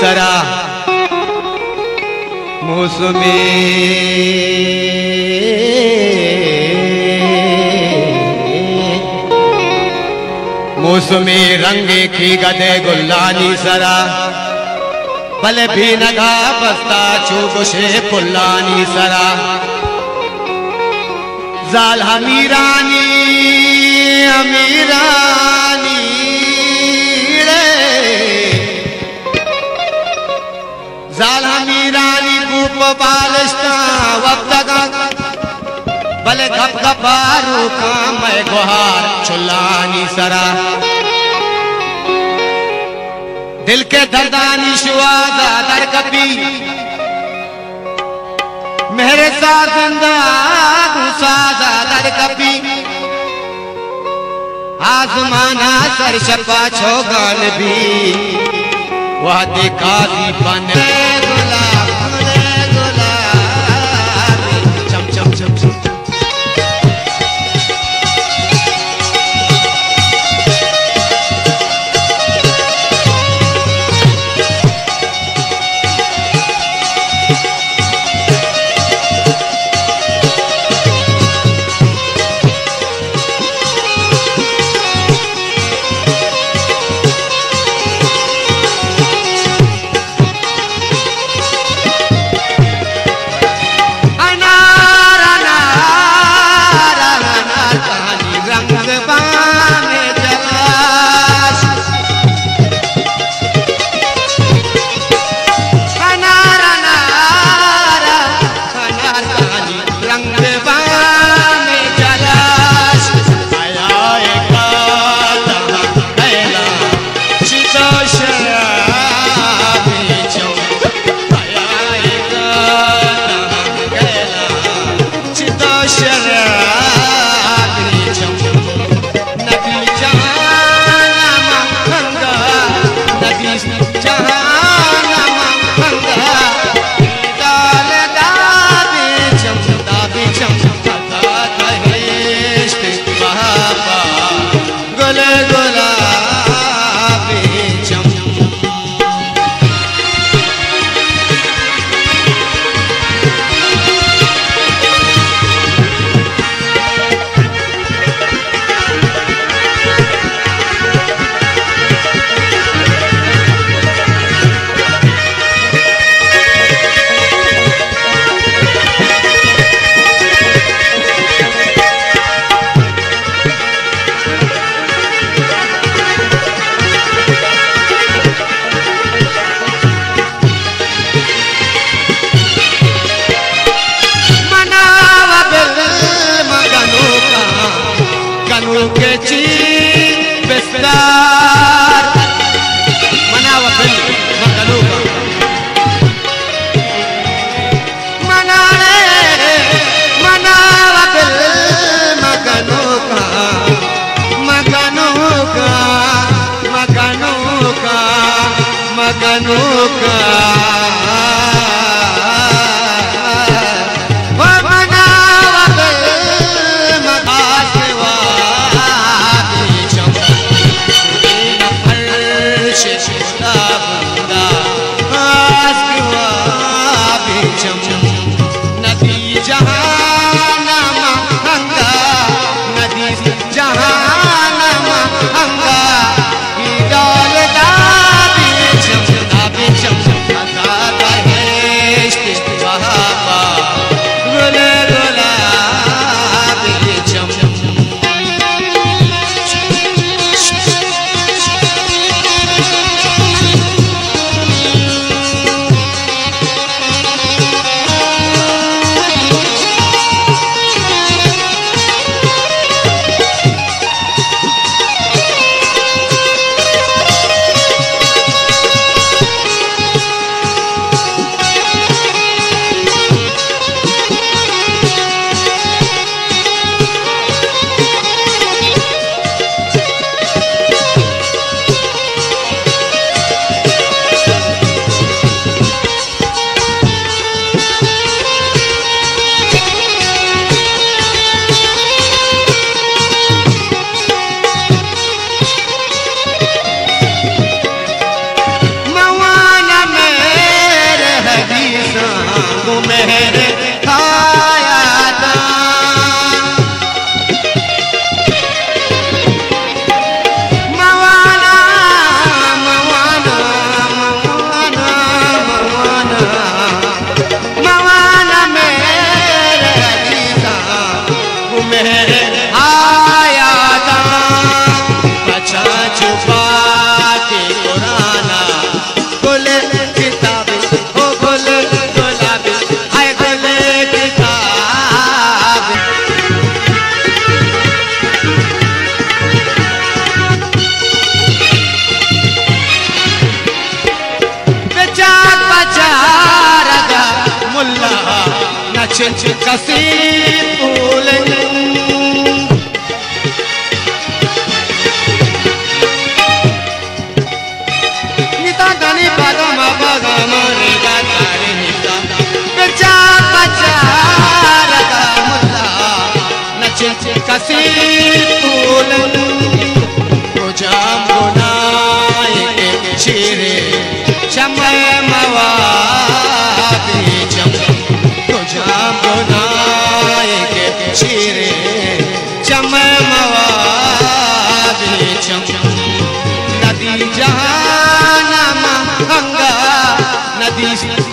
सरा मौसमी मौसमी रंगे की गदे गुल्लानी सरा भले भी नगा बस्ता चुगुशे पुल्लानी सरा जाल हमीरानी अमीरानी रे जाल हमीरानी कूप बालिस्ता वक्तगा भले घप घपारू का मैं गुहार चुल्लानी सरा दिल के दर्दानी शुआदा दर कपी मेरे साथ जिंदा सादा दर कपी आजमाना सर शपा छोगन भी वह देखा बने गुलाब चम चम चम चम Jam मेरे खाया था मवाना मवाना मवाना मवाना मवाना मेरे अजीजा वो मेरे आया था बचा छुपा के कुराना गुल किताबी ओ गुल गुलाबी हाय गुल किताबी बेचार बचार गा मुल्ला नचिन कसी फूलन गनी बागा मा बागा मोरे गारे निता बचा बचा रगा मुल्ला नचे कसी फूलन को जाम गुनाए के चेहरे चमय मवादी जम को जाम गुनाए के चेहरे चमय मवादी जम नदी जहां नदी